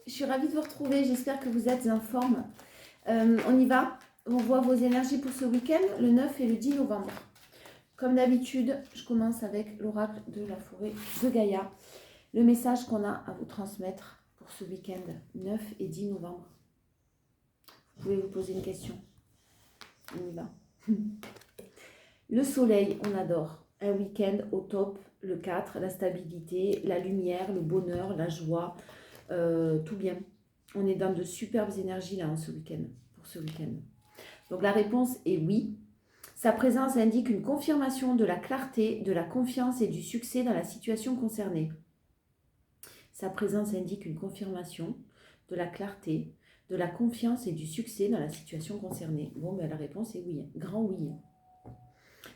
je suis ravie de vous retrouver, j'espère que vous êtes en forme. On y va, on voit vos énergies pour ce week-end, le 9 et le 10 novembre. Comme d'habitude, je commence avec l'oracle de la forêt de Gaïa. Le message qu'on a à vous transmettre pour ce week-end, 9 et 10 novembre. Vous pouvez vous poser une question. On y va. Le soleil, on adore. Un week-end au top, le 4, la stabilité, la lumière, le bonheur, la joie, tout bien. On est dans de superbes énergies là ce week-end, pour ce week-end. Donc la réponse est oui. Sa présence indique une confirmation de la clarté, de la confiance et du succès dans la situation concernée. Sa présence indique une confirmation de la clarté, de la confiance et du succès dans la situation concernée. Bon, ben la réponse est oui, grand oui.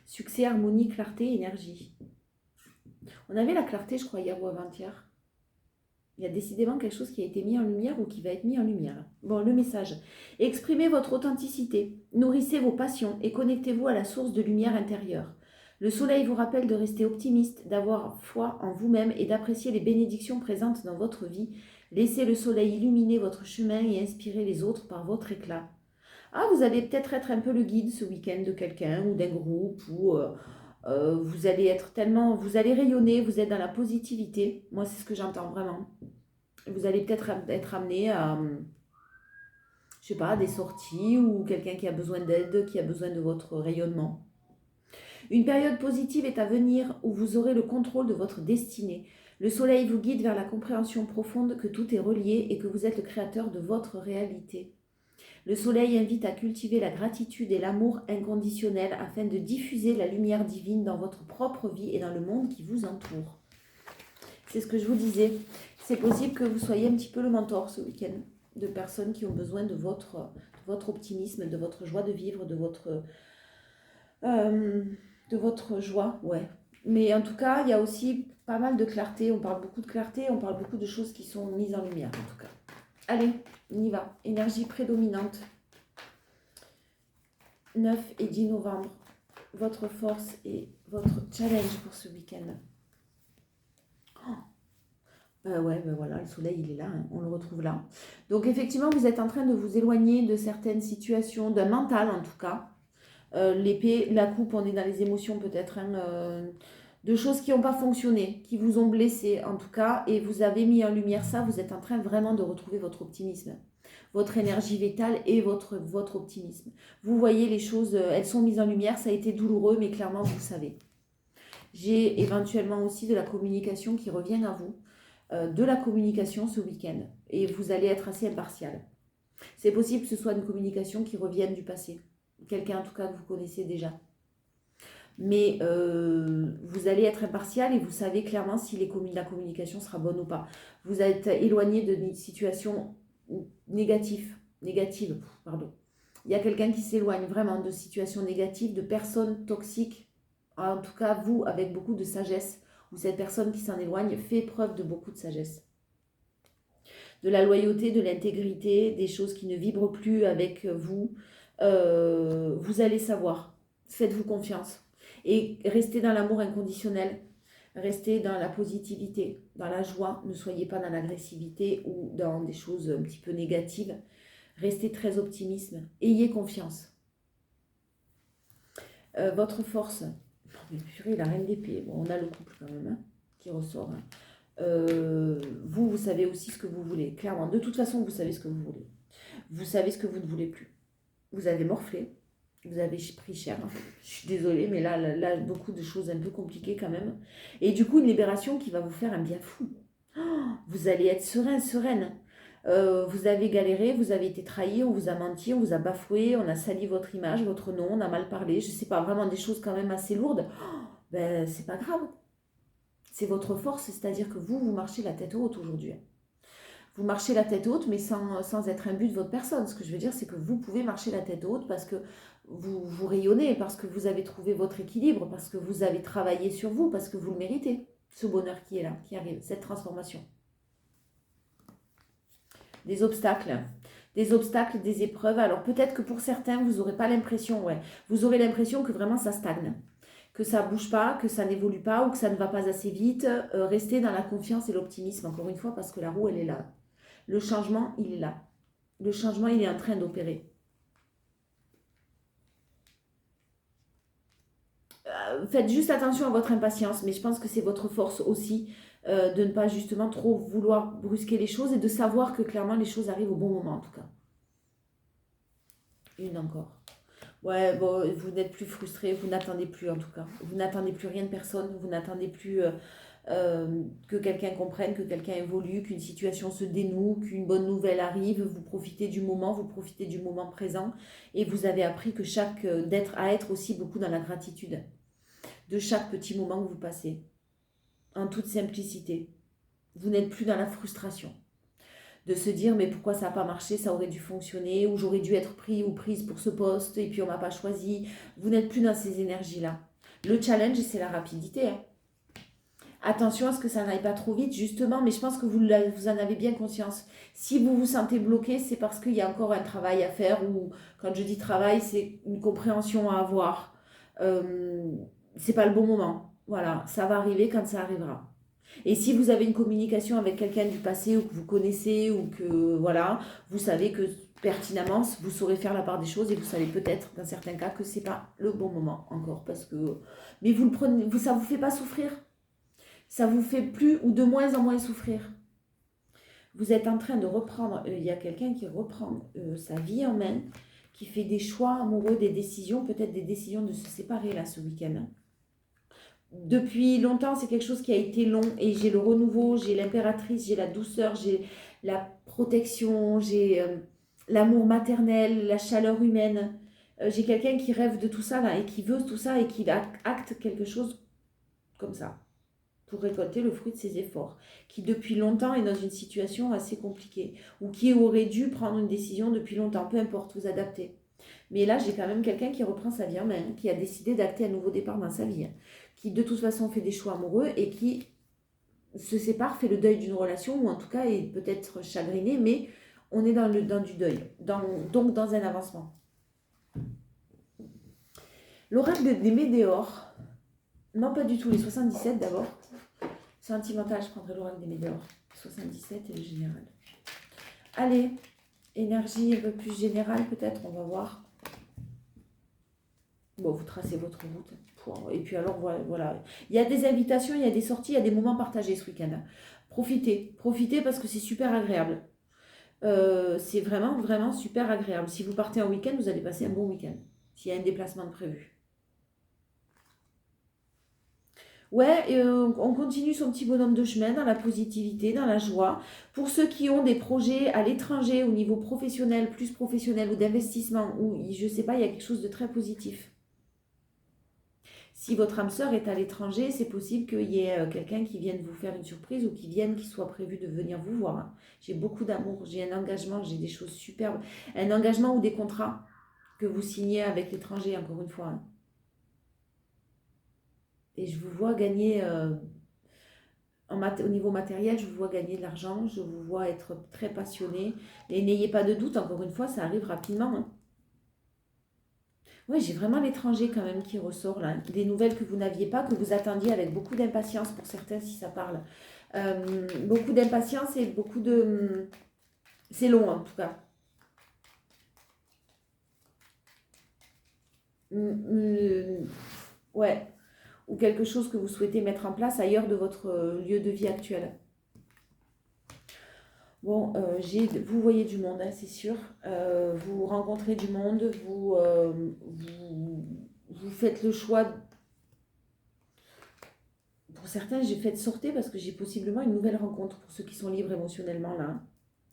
Succès, harmonie, clarté, énergie. On avait la clarté, je crois, hier ou avant-hier. Il y a décidément quelque chose qui a été mis en lumière ou qui va être mis en lumière. Bon, le message. Exprimez votre authenticité, nourrissez vos passions et connectez-vous à la source de lumière intérieure. Le soleil vous rappelle de rester optimiste, d'avoir foi en vous-même et d'apprécier les bénédictions présentes dans votre vie. Laissez le soleil illuminer votre chemin et inspirer les autres par votre éclat. Ah, vous allez peut-être être un peu le guide ce week-end de quelqu'un ou d'un groupe ou vous allez être tellement, vous allez rayonner, vous êtes dans la positivité. Moi, c'est ce que j'entends vraiment. Vous allez peut-être être amené à, je sais pas, des sorties ou quelqu'un qui a besoin d'aide, qui a besoin de votre rayonnement. Une période positive est à venir où vous aurez le contrôle de votre destinée. Le soleil vous guide vers la compréhension profonde que tout est relié et que vous êtes le créateur de votre réalité. Le soleil invite à cultiver la gratitude et l'amour inconditionnel afin de diffuser la lumière divine dans votre propre vie et dans le monde qui vous entoure. C'est ce que je vous disais. C'est possible que vous soyez un petit peu le mentor ce week-end de personnes qui ont besoin de votre optimisme, de votre joie de vivre, de votre joie, ouais. Mais en tout cas, il y a aussi pas mal de clarté. On parle beaucoup de clarté, on parle beaucoup de choses qui sont mises en lumière, en tout cas. Allez, on y va. Énergie prédominante. 9 et 10 novembre. Votre force et votre challenge pour ce week-end. Ouais, ben voilà, le soleil, il est là, hein, on le retrouve là. Donc effectivement, vous êtes en train de vous éloigner de certaines situations, d'un mental en tout cas. L'épée, la coupe, on est dans les émotions peut-être, hein, de choses qui n'ont pas fonctionné, qui vous ont blessé en tout cas, et vous avez mis en lumière ça, vous êtes en train vraiment de retrouver votre optimisme, votre énergie vitale et votre optimisme. Vous voyez les choses, elles sont mises en lumière, ça a été douloureux, mais clairement vous le savez. J'ai éventuellement aussi de la communication qui revient à vous, de la communication ce week-end, et vous allez être assez impartial. C'est possible que ce soit une communication qui revienne du passé, quelqu'un en tout cas que vous connaissez déjà. Mais vous allez être impartial et vous savez clairement si la communication sera bonne ou pas. Vous êtes éloigné d'une situation négative. Il y a quelqu'un qui s'éloigne vraiment de situations négatives, de personnes toxiques. En tout cas, vous, avec beaucoup de sagesse, ou cette personne qui s'en éloigne fait preuve de beaucoup de sagesse. De la loyauté, de l'intégrité, des choses qui ne vibrent plus avec vous. Vous allez savoir. Faites-vous confiance. Et restez dans l'amour inconditionnel. Restez dans la positivité, dans la joie. Ne soyez pas dans l'agressivité ou dans des choses un petit peu négatives. Restez très optimiste. Ayez confiance. Votre force. Mais purée, la reine d'épée. Bon, on a le couple quand même, hein, qui ressort. Hein. Vous savez aussi ce que vous voulez. Clairement, de toute façon, vous savez ce que vous voulez. Vous savez ce que vous ne voulez plus. Vous avez morflé. Vous avez pris cher. Je suis désolée, mais là, beaucoup de choses un peu compliquées quand même. Et du coup, une libération qui va vous faire un bien fou. Vous allez être sereine. Vous avez galéré, vous avez été trahi, on vous a menti, on vous a bafoué, on a sali votre image, votre nom, on a mal parlé. Je sais pas, vraiment des choses quand même assez lourdes. Ben, c'est pas grave. C'est votre force, c'est-à-dire que vous marchez la tête haute aujourd'hui. Vous marchez la tête haute, mais sans être un but de votre personne. Ce que je veux dire, c'est que vous pouvez marcher la tête haute parce que vous rayonnez, parce que vous avez trouvé votre équilibre, parce que vous avez travaillé sur vous, parce que vous le méritez. Ce bonheur qui est là, qui arrive, cette transformation. Des obstacles, des épreuves. Alors peut-être que pour certains, vous n'aurez pas l'impression, vous aurez l'impression que vraiment ça stagne, que ça ne bouge pas, que ça n'évolue pas ou que ça ne va pas assez vite. Restez dans la confiance et l'optimisme, encore une fois, parce que la roue, elle est là. Le changement, il est là. Le changement, il est en train d'opérer. Faites juste attention à votre impatience, mais je pense que c'est votre force aussi de ne pas justement trop vouloir brusquer les choses et de savoir que clairement les choses arrivent au bon moment en tout cas. Une encore. Ouais, bon, vous n'êtes plus frustré, vous n'attendez plus en tout cas. Vous n'attendez plus rien de personne, vous n'attendez plus que quelqu'un comprenne, que quelqu'un évolue, qu'une situation se dénoue, qu'une bonne nouvelle arrive. Vous profitez du moment, vous profitez du moment présent et vous avez appris que à être aussi beaucoup dans la gratitude de chaque petit moment que vous passez, en toute simplicité. Vous n'êtes plus dans la frustration de se dire mais pourquoi ça n'a pas marché, ça aurait dû fonctionner, ou j'aurais dû être pris ou prise pour ce poste et puis on m'a pas choisi. Vous n'êtes plus dans ces énergies-là. Le challenge, c'est la rapidité. Hein. Attention à ce que ça n'aille pas trop vite, justement, mais je pense que vous en avez bien conscience. Si vous vous sentez bloqué, c'est parce qu'il y a encore un travail à faire, ou quand je dis travail, c'est une compréhension à avoir. C'est pas le bon moment. Voilà, ça va arriver quand ça arrivera. Et si vous avez une communication avec quelqu'un du passé ou que vous connaissez ou que voilà, vous savez que pertinemment vous saurez faire la part des choses et vous savez peut-être dans certains cas que c'est pas le bon moment encore parce que mais vous le prenez, ça vous fait pas souffrir, ça vous fait plus ou de moins en moins souffrir. Vous êtes en train de reprendre, il y a quelqu'un qui reprend sa vie en main, qui fait des choix amoureux, des décisions, peut-être des décisions de se séparer là ce week-end. Depuis longtemps, c'est quelque chose qui a été long et j'ai le renouveau, j'ai l'impératrice, j'ai la douceur, j'ai la protection, j'ai l'amour maternel, la chaleur humaine. J'ai quelqu'un qui rêve de tout ça là et qui veut tout ça et qui acte quelque chose comme ça pour récolter le fruit de ses efforts, qui depuis longtemps est dans une situation assez compliquée ou qui aurait dû prendre une décision depuis longtemps, peu importe, vous adaptez. Mais là, j'ai quand même quelqu'un qui reprend sa vie en main, qui a décidé d'acter un nouveau départ dans sa vie, qui de toute façon fait des choix amoureux et qui se sépare, fait le deuil d'une relation, ou en tout cas est peut-être chagriné, mais on est dans du deuil, donc dans un avancement. L'oracle des Médéors, non pas du tout, les 77 d'abord. Sentimental, je prendrai l'oracle des Médéors. 77 et le général. Allez, énergie un peu plus générale peut-être, on va voir. Bon, vous tracez votre route. Et puis alors, voilà. Il y a des invitations, il y a des sorties, il y a des moments partagés ce week-end. Profitez parce que c'est super agréable. C'est vraiment, vraiment super agréable. Si vous partez en week-end, vous allez passer un bon week-end. S'il y a un déplacement de prévu. Ouais, on continue son petit bonhomme de chemin dans la positivité, dans la joie. Pour ceux qui ont des projets à l'étranger, au niveau professionnel, plus professionnel ou d'investissement, ou je ne sais pas, il y a quelque chose de très positif. Si votre âme sœur est à l'étranger, c'est possible qu'il y ait quelqu'un qui vienne vous faire une surprise ou qui soit prévu de venir vous voir. Hein. J'ai beaucoup d'amour, j'ai un engagement, j'ai des choses superbes. Un engagement ou des contrats que vous signez avec l'étranger, encore une fois. Hein. Et je vous vois gagner, au niveau matériel, je vous vois gagner de l'argent, je vous vois être très passionné. Et n'ayez pas de doute, encore une fois, ça arrive rapidement. Hein. Oui, j'ai vraiment l'étranger quand même qui ressort là. Des nouvelles que vous n'aviez pas, que vous attendiez avec beaucoup d'impatience pour certains si ça parle. Beaucoup d'impatience et beaucoup de... C'est long en tout cas. Ouais. Ou quelque chose que vous souhaitez mettre en place ailleurs de votre lieu de vie actuel. Bon, vous voyez du monde, hein, c'est sûr. Vous rencontrez du monde, vous faites le choix. Pour certains, j'ai fait de sortir parce que j'ai possiblement une nouvelle rencontre pour ceux qui sont libres émotionnellement là.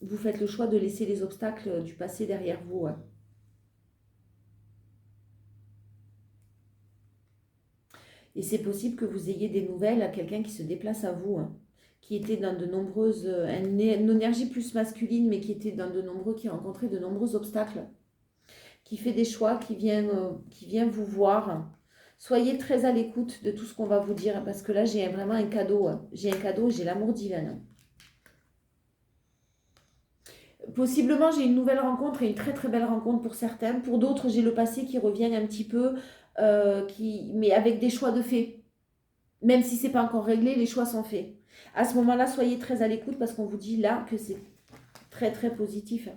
Vous faites le choix de laisser les obstacles du passé derrière vous. Hein. Et c'est possible que vous ayez des nouvelles à quelqu'un qui se déplace à vous. Hein. Qui était dans de nombreuses, une énergie plus masculine, mais qui qui rencontrait de nombreux obstacles, qui fait des choix, qui vient vous voir. Soyez très à l'écoute de tout ce qu'on va vous dire, parce que là, j'ai vraiment un cadeau. J'ai un cadeau, j'ai l'amour divin. Possiblement, j'ai une nouvelle rencontre et une très très belle rencontre pour certains. Pour d'autres, j'ai le passé qui revient un petit peu, mais avec des choix de fait. Même si c'est pas encore réglé, les choix sont faits. À ce moment-là, soyez très à l'écoute parce qu'on vous dit là que c'est très très positif.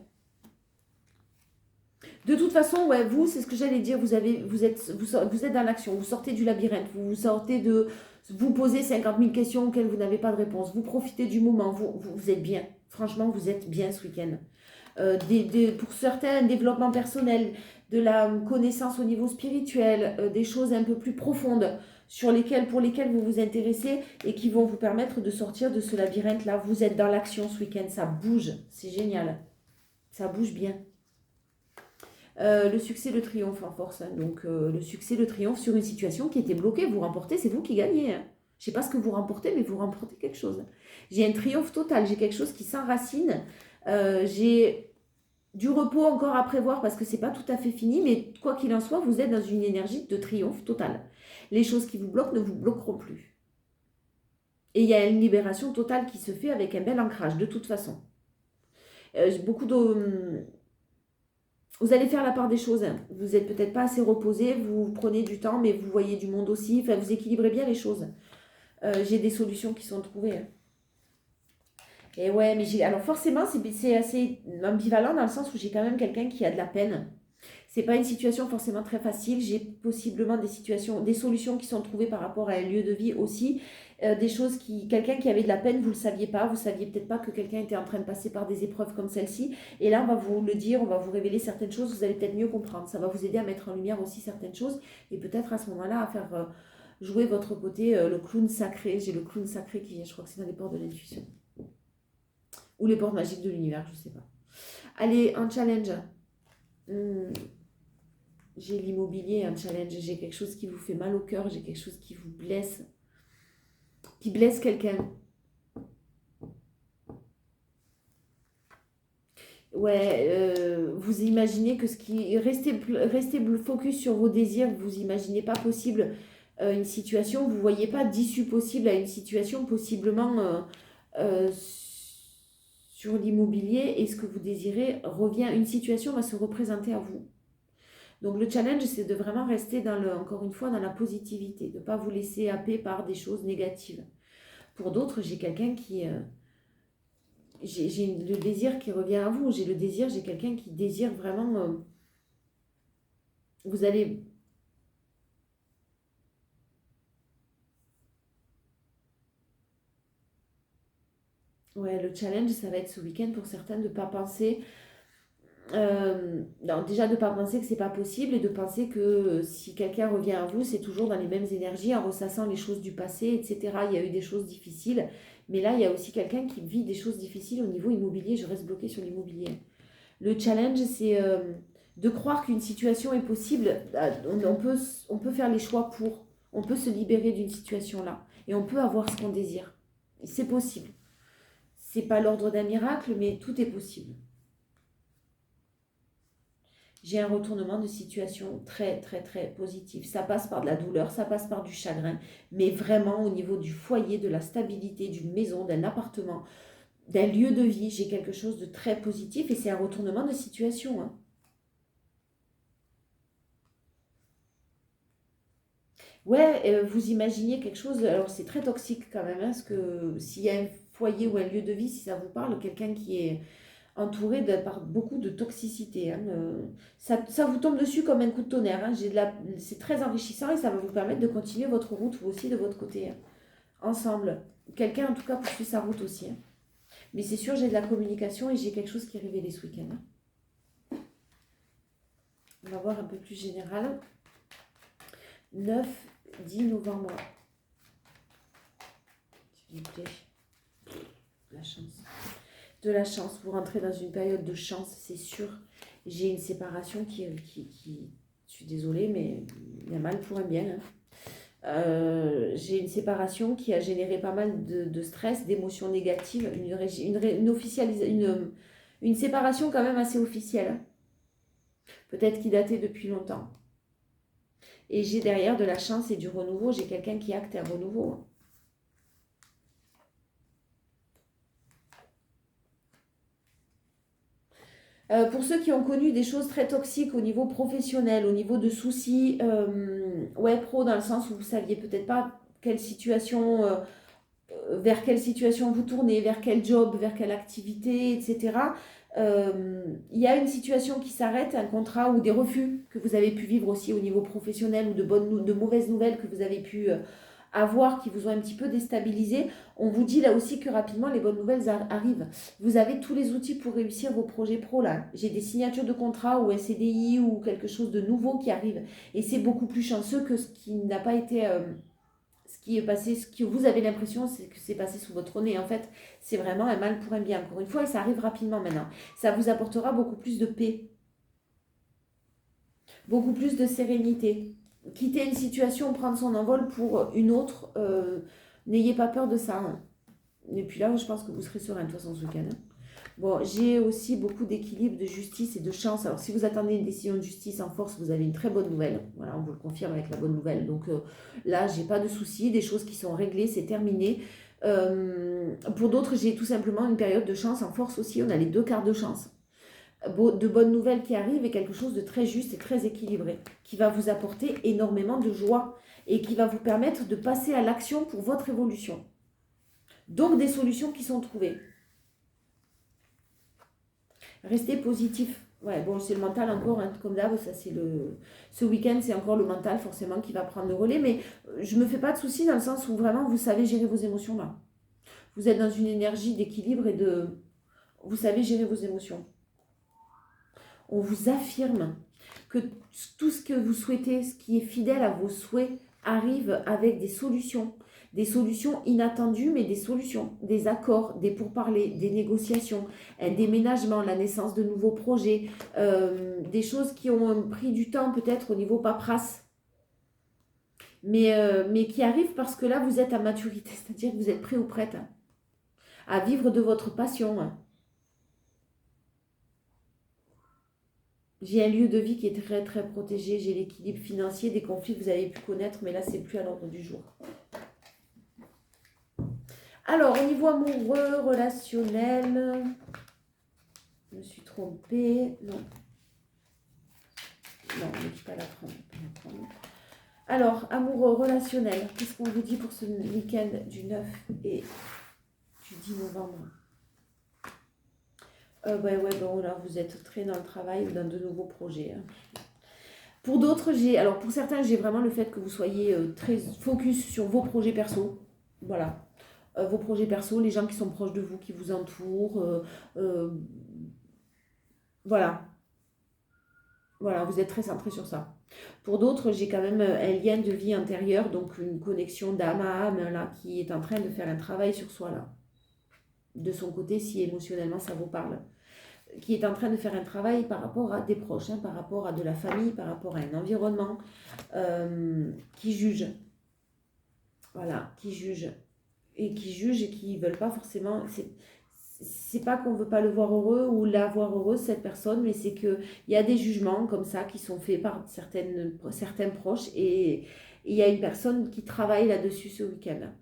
De toute façon, ouais, vous, c'est ce que j'allais dire, vous êtes dans l'action, vous sortez du labyrinthe, vous sortez de... Vous posez 50 000 questions auxquelles vous n'avez pas de réponse, vous profitez du moment, vous êtes bien. Franchement, vous êtes bien ce week-end. Pour certains, développement personnel, de la connaissance au niveau spirituel, des choses un peu plus profondes pour lesquelles vous vous intéressez et qui vont vous permettre de sortir de ce labyrinthe-là. Vous êtes dans l'action ce week-end, ça bouge, c'est génial. Ça bouge bien. Le succès, le triomphe en force. Hein. Donc, le succès, le triomphe sur une situation qui était bloquée. Vous remportez, c'est vous qui gagnez. Hein. Je ne sais pas ce que vous remportez, mais vous remportez quelque chose. J'ai un triomphe total. J'ai quelque chose qui s'enracine. J'ai du repos encore à prévoir parce que ce n'est pas tout à fait fini. Mais quoi qu'il en soit, vous êtes dans une énergie de triomphe total. Les choses qui vous bloquent ne vous bloqueront plus. Et il y a une libération totale qui se fait avec un bel ancrage, de toute façon. Beaucoup de... Vous allez faire la part des choses. Hein. Vous n'êtes peut-être pas assez reposé, vous prenez du temps, mais vous voyez du monde aussi. Enfin, vous équilibrez bien les choses. J'ai des solutions qui sont trouvées. Hein. Et ouais, mais alors forcément, c'est assez ambivalent dans le sens où j'ai quand même quelqu'un qui a de la peine. C'est pas une situation forcément très facile. J'ai possiblement des solutions qui sont trouvées par rapport à un lieu de vie aussi. Quelqu'un qui avait de la peine, vous le saviez pas. Vous saviez peut-être pas que quelqu'un était en train de passer par des épreuves comme celle-ci. Et là, on va vous le dire, on va vous révéler certaines choses. Vous allez peut-être mieux comprendre. Ça va vous aider à mettre en lumière aussi certaines choses. Et peut-être à ce moment-là, à faire jouer votre côté, le clown sacré. J'ai le clown sacré qui vient, je crois que c'est dans les portes de l'intuition. Ou les portes magiques de l'univers, je sais pas. Allez, un challenge. J'ai l'immobilier, un challenge, j'ai quelque chose qui vous fait mal au cœur, j'ai quelque chose qui vous blesse, qui blesse quelqu'un. Ouais, vous imaginez que restez focus sur vos désirs, vous imaginez pas possible une situation, vous voyez pas d'issue possible à une situation, possiblement sur l'immobilier, et ce que vous désirez revient, une situation va se représenter à vous. Donc le challenge, c'est de vraiment rester encore une fois, dans la positivité, de ne pas vous laisser happer par des choses négatives. Pour d'autres, j'ai quelqu'un qui... j'ai le désir qui revient à vous, j'ai quelqu'un qui désire vraiment... vous allez... Ouais, le challenge, ça va être ce week-end pour certains de ne pas penser... non, déjà de ne pas penser que c'est pas possible et de penser que si quelqu'un revient à vous, c'est toujours dans les mêmes énergies, en ressassant les choses du passé, etc. Il y a eu des choses difficiles, mais là, il y a aussi quelqu'un qui vit des choses difficiles au niveau immobilier. Je reste bloquée sur l'immobilier. Le challenge, c'est de croire qu'une situation est possible. On peut faire les choix pour. On peut se libérer d'une situation-là et on peut avoir ce qu'on désire. C'est possible. C'est pas l'ordre d'un miracle, mais tout est possible. J'ai un retournement de situation très, très, très positif. Ça passe par de la douleur, ça passe par du chagrin, mais vraiment au niveau du foyer, de la stabilité, d'une maison, d'un appartement, d'un lieu de vie, j'ai quelque chose de très positif et c'est un retournement de situation. Hein. Ouais, vous imaginez quelque chose, alors c'est très toxique quand même, hein, parce que s'il y a un foyer ou un lieu de vie, si ça vous parle, quelqu'un qui est entouré par beaucoup de toxicité. Hein. Ça vous tombe dessus comme un coup de tonnerre. Hein. C'est très enrichissant et ça va vous permettre de continuer votre route, vous aussi, de votre côté. Hein. Ensemble. Quelqu'un, en tout cas, poursuit sa route aussi. Hein. Mais c'est sûr, j'ai de la communication et j'ai quelque chose qui est révélé ce week-end. Hein. On va voir un peu plus général. 9, 10 novembre. S'il vous plaît. La chance. De la chance, vous rentrez dans une période de chance, c'est sûr. J'ai une séparation qui je suis désolée, mais il y a mal pour un bien. Hein. J'ai une séparation qui a généré pas mal de stress, d'émotions négatives, une séparation quand même assez officielle. Hein. Peut-être qui datait depuis longtemps. Et j'ai derrière de la chance et du renouveau, j'ai quelqu'un qui acte un renouveau. Hein. Pour ceux qui ont connu des choses très toxiques au niveau professionnel, au niveau de soucis, pro, dans le sens où vous ne saviez peut-être pas quelle situation vers quelle situation vous tournez, vers quel job, vers quelle activité, etc. Il y a une situation qui s'arrête, un contrat ou des refus que vous avez pu vivre aussi au niveau professionnel ou de mauvaises nouvelles que vous avez pu avoir qui vous ont un petit peu déstabilisé. On vous dit là aussi que rapidement les bonnes nouvelles arrivent. Vous avez tous les outils pour réussir vos projets pro là. J'ai des signatures de contrat ou un CDI ou quelque chose de nouveau qui arrive et c'est beaucoup plus chanceux que ce qui n'a pas été... ce qui est passé, ce que vous avez l'impression, c'est que c'est passé sous votre nez. En fait, c'est vraiment un mal pour un bien, encore une fois, et ça arrive rapidement maintenant. Ça vous apportera beaucoup plus de paix, beaucoup plus de sérénité. Quitter une situation, prendre son envol pour une autre, n'ayez pas peur de ça. Hein. Et puis là, je pense que vous serez serein de toute façon ce week-end. Hein. Bon, j'ai aussi beaucoup d'équilibre, de justice et de chance. Alors, si vous attendez une décision de justice en force, vous avez une très bonne nouvelle. Voilà, on vous le confirme avec la bonne nouvelle. Donc là, j'ai pas de soucis, des choses qui sont réglées, c'est terminé. Pour d'autres, j'ai tout simplement une période de chance en force aussi. On a les deux quarts de chance. De bonnes nouvelles qui arrivent et quelque chose de très juste et très équilibré, qui va vous apporter énormément de joie et qui va vous permettre de passer à l'action pour votre évolution. Donc, des solutions qui sont trouvées. Restez positif. Ouais, bon, c'est le mental encore, hein, comme d'hab, ça c'est le... Ce week-end, c'est encore le mental forcément qui va prendre le relais, mais je me fais pas de soucis dans le sens où vraiment vous savez gérer vos émotions là. Vous êtes dans une énergie d'équilibre et de... Vous savez gérer vos émotions. On vous affirme que tout ce que vous souhaitez, ce qui est fidèle à vos souhaits, arrive avec des solutions inattendues, mais des solutions, des accords, des pourparlers, des négociations, un déménagement, la naissance de nouveaux projets, des choses qui ont pris du temps peut-être au niveau paperasse, mais qui arrivent parce que là, vous êtes à maturité, c'est-à-dire que vous êtes prêt ou prête à vivre de votre passion. J'ai un lieu de vie qui est très très protégé, j'ai l'équilibre financier, des conflits que vous avez pu connaître, mais là c'est plus à l'ordre du jour. Alors, au niveau amoureux, relationnel, je me suis trompée, non, on n'est pas la prendre. Alors, amoureux, relationnel, qu'est-ce qu'on vous dit pour ce week-end du 9 et du 10 novembre? Bon, là, vous êtes très dans le travail ou dans de nouveaux projets. Hein. Pour d'autres, pour certains, j'ai vraiment le fait que vous soyez très focus sur vos projets perso. Voilà. Vos projets perso, les gens qui sont proches de vous, qui vous entourent. Voilà. Voilà, vous êtes très centré sur ça. Pour d'autres, j'ai quand même un lien de vie intérieure, donc une connexion d'âme à âme, là, qui est en train de faire un travail sur soi, là. De son côté, si émotionnellement ça vous parle. Qui est en train de faire un travail par rapport à des proches, hein, par rapport à de la famille, par rapport à un environnement, qui juge. Voilà, qui juge. Et qui ne veulent pas forcément... C'est pas qu'on ne veut pas le voir heureux ou la voir heureuse, cette personne, mais c'est qu'il y a des jugements comme ça qui sont faits par certains proches et il y a une personne qui travaille là-dessus ce week-end.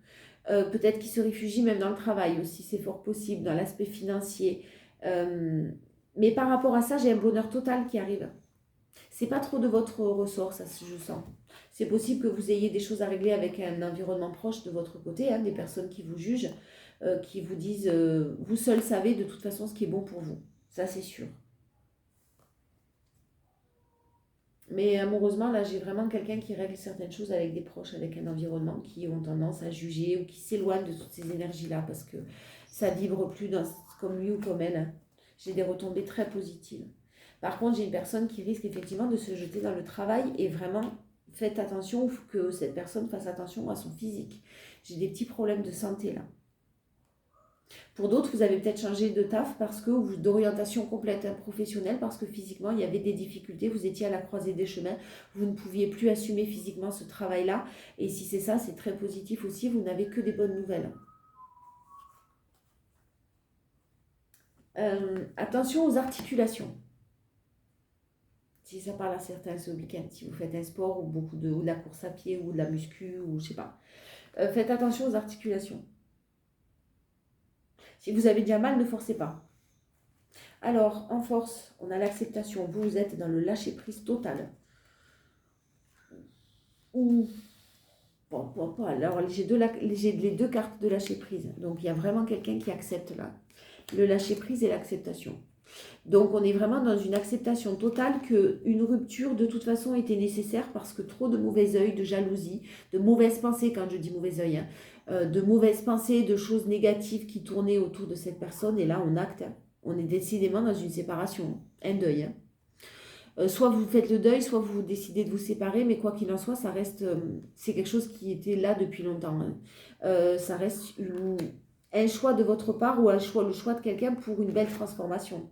Peut-être qu'il se réfugie même dans le travail aussi, c'est fort possible, dans l'aspect financier. Mais par rapport à ça, j'ai un bonheur total qui arrive. C'est pas trop de votre ressort, ça, je sens. C'est possible que vous ayez des choses à régler avec un environnement proche de votre côté, hein, des personnes qui vous jugent, qui vous disent vous seul savez de toute façon ce qui est bon pour vous. Ça, c'est sûr. Mais amoureusement, là, j'ai vraiment quelqu'un qui règle certaines choses avec des proches, avec un environnement qui ont tendance à juger ou qui s'éloignent de toutes ces énergies-là parce que ça vibre plus comme lui ou comme elle. J'ai des retombées très positives. Par contre, j'ai une personne qui risque effectivement de se jeter dans le travail et vraiment, faites attention que cette personne fasse attention à son physique. J'ai des petits problèmes de santé là. Pour d'autres, vous avez peut-être changé de taf d'orientation complète professionnelle parce que physiquement, il y avait des difficultés, vous étiez à la croisée des chemins, vous ne pouviez plus assumer physiquement ce travail-là. Et si c'est ça, c'est très positif aussi, vous n'avez que des bonnes nouvelles. Attention aux articulations. Si ça parle à certains ce week-end, si vous faites un sport ou ou de la course à pied ou de la muscu ou je sais pas. Faites attention aux articulations. Si vous avez déjà mal, ne forcez pas. Alors, en force, on a l'acceptation. Vous êtes dans le lâcher-prise total. Ou Alors, j'ai les deux cartes de lâcher prise. Donc, il y a vraiment quelqu'un qui accepte là. Le lâcher prise et l'acceptation. Donc, on est vraiment dans une acceptation totale qu'une rupture, de toute façon, était nécessaire parce que trop de mauvais œil, de jalousie, de mauvaises pensées, quand je dis mauvais œil, hein, de mauvaises pensées, de choses négatives qui tournaient autour de cette personne. Et là, on acte. On est décidément dans une séparation, un deuil. Soit vous faites le deuil, soit vous décidez de vous séparer, mais quoi qu'il en soit, ça reste, c'est quelque chose qui était là depuis longtemps. Hein. Ça reste un choix de votre part ou le choix de quelqu'un pour une belle transformation.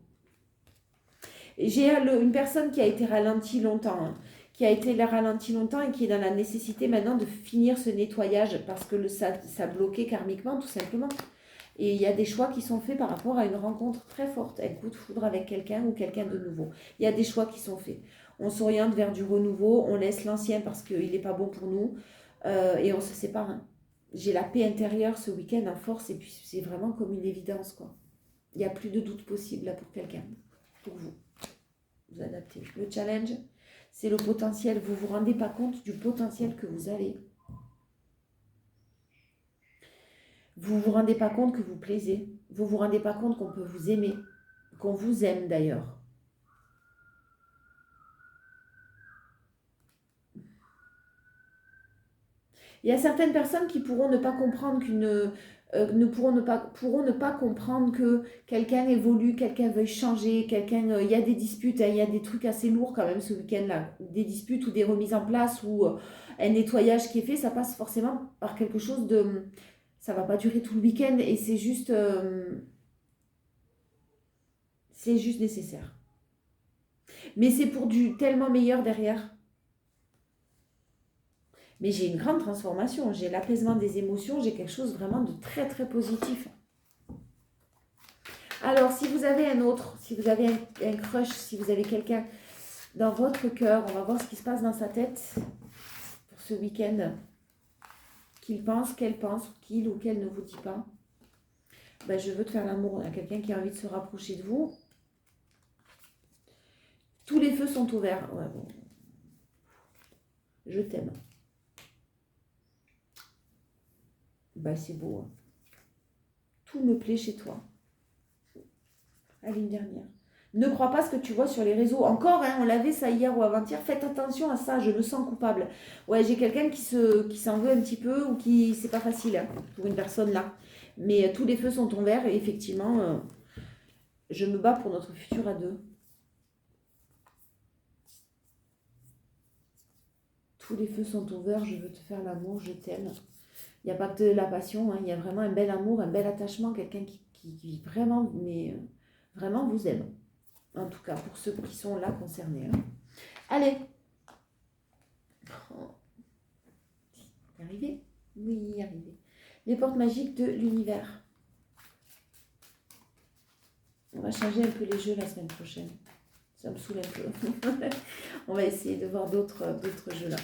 J'ai une personne qui a été ralentie longtemps, hein, qui a été ralentie longtemps et qui est dans la nécessité maintenant de finir ce nettoyage parce que ça bloquait karmiquement tout simplement. Et il y a des choix qui sont faits par rapport à une rencontre très forte, un coup de foudre avec quelqu'un ou quelqu'un de nouveau. Il y a des choix qui sont faits. On s'oriente vers du renouveau, on laisse l'ancien parce qu'il n'est pas bon pour nous et on se sépare. Hein. J'ai la paix intérieure ce week-end en force et puis c'est vraiment comme une évidence, quoi. Il n'y a plus de doute possible là pour quelqu'un, pour vous. Vous adaptez. Le challenge, c'est le potentiel. Vous ne vous rendez pas compte du potentiel que vous avez. Vous ne vous rendez pas compte que vous plaisez. Vous ne vous rendez pas compte qu'on peut vous aimer. Qu'on vous aime d'ailleurs. Il y a certaines personnes qui pourront ne pas comprendre pourront ne pas comprendre que quelqu'un évolue, quelqu'un veuille changer, il y a des disputes, il y a des trucs assez lourds quand même ce week-end-là. Des disputes ou des remises en place ou un nettoyage qui est fait, ça passe forcément par quelque chose de... Ça va pas durer tout le week-end et c'est juste nécessaire. Mais c'est pour du tellement meilleur derrière. Mais j'ai une grande transformation, j'ai l'apaisement des émotions, j'ai quelque chose vraiment de très très positif. Alors, si vous avez un autre, si vous avez un crush, si vous avez quelqu'un dans votre cœur, on va voir ce qui se passe dans sa tête pour ce week-end. Qu'il pense, qu'elle pense, qu'il ou qu'elle ne vous dit pas. Ben, je veux te faire l'amour. Il y a quelqu'un qui a envie de se rapprocher de vous. Tous les feux sont ouverts. Ouais, bon. Je t'aime. Ben, c'est beau. Hein. Tout me plaît chez toi. Allez, une dernière. Ne crois pas ce que tu vois sur les réseaux. Encore, hein, on l'avait ça hier ou avant-hier. Faites attention à ça, je me sens coupable. Ouais, j'ai quelqu'un qui s'en veut un petit peu ou qui... C'est pas facile hein, pour une personne là. Mais tous les feux sont ouverts et effectivement, je me bats pour notre futur à deux. Tous les feux sont ouverts, je veux te faire l'amour, je t'aime. Il n'y a pas que de la passion, hein, il y a vraiment un bel amour, un bel attachement, quelqu'un qui vraiment, mais vraiment vous aime. En tout cas, pour ceux qui sont là concernés. Hein. Allez. Oh. Y arrivé ? Oui, y arrivé. Les portes magiques de l'univers. On va changer un peu les jeux la semaine prochaine. Ça me saoule un peu. On va essayer de voir d'autres jeux là.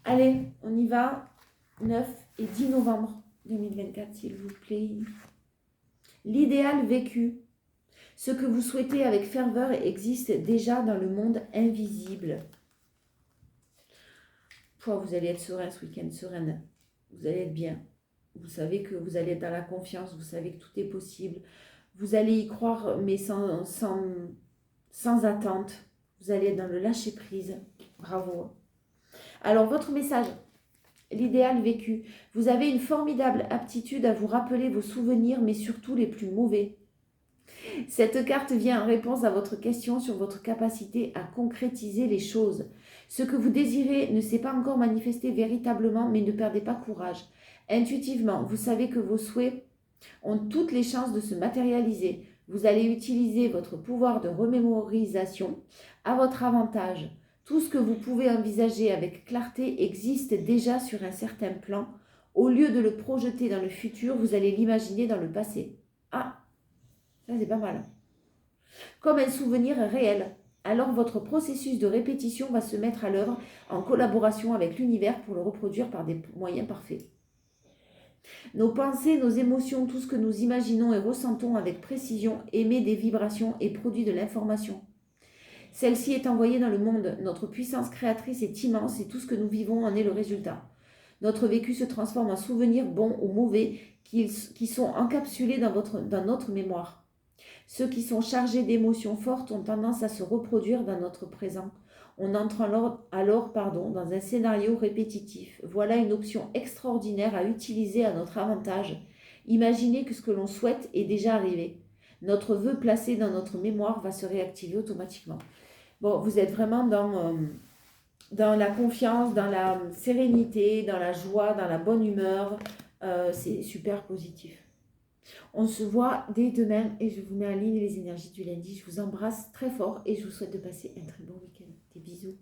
Allez, on y va. 9 et 10 novembre 2024, s'il vous plaît. L'idéal vécu. Ce que vous souhaitez avec ferveur existe déjà dans le monde invisible. Vous allez être serein ce week-end, sereine. Vous allez être bien. Vous savez que vous allez être dans la confiance. Vous savez que tout est possible. Vous allez y croire, mais sans attente. Vous allez être dans le lâcher-prise. Bravo. Alors, votre message, l'idéal vécu. Vous avez une formidable aptitude à vous rappeler vos souvenirs, mais surtout les plus mauvais. Cette carte vient en réponse à votre question sur votre capacité à concrétiser les choses. Ce que vous désirez ne s'est pas encore manifesté véritablement, mais ne perdez pas courage. Intuitivement, vous savez que vos souhaits ont toutes les chances de se matérialiser. Vous allez utiliser votre pouvoir de remémorisation à votre avantage. Tout ce que vous pouvez envisager avec clarté existe déjà sur un certain plan. Au lieu de le projeter dans le futur, vous allez l'imaginer dans le passé. Ah, ça c'est pas mal. Comme un souvenir réel. Alors votre processus de répétition va se mettre à l'œuvre en collaboration avec l'univers pour le reproduire par des moyens parfaits. Nos pensées, nos émotions, tout ce que nous imaginons et ressentons avec précision émet des vibrations et produit de l'information. Celle-ci est envoyée dans le monde. Notre puissance créatrice est immense et tout ce que nous vivons en est le résultat. Notre vécu se transforme en souvenirs bons ou mauvais qui sont encapsulés dans notre mémoire. Ceux qui sont chargés d'émotions fortes ont tendance à se reproduire dans notre présent. On entre alors dans un scénario répétitif. Voilà une option extraordinaire à utiliser à notre avantage. Imaginez que ce que l'on souhaite est déjà arrivé. Notre vœu placé dans notre mémoire va se réactiver automatiquement. Bon, vous êtes vraiment dans la confiance, dans la sérénité, dans la joie, dans la bonne humeur. C'est super positif. On se voit dès demain et je vous mets en ligne les énergies du lundi. Je vous embrasse très fort et je vous souhaite de passer un très bon week-end. Des bisous.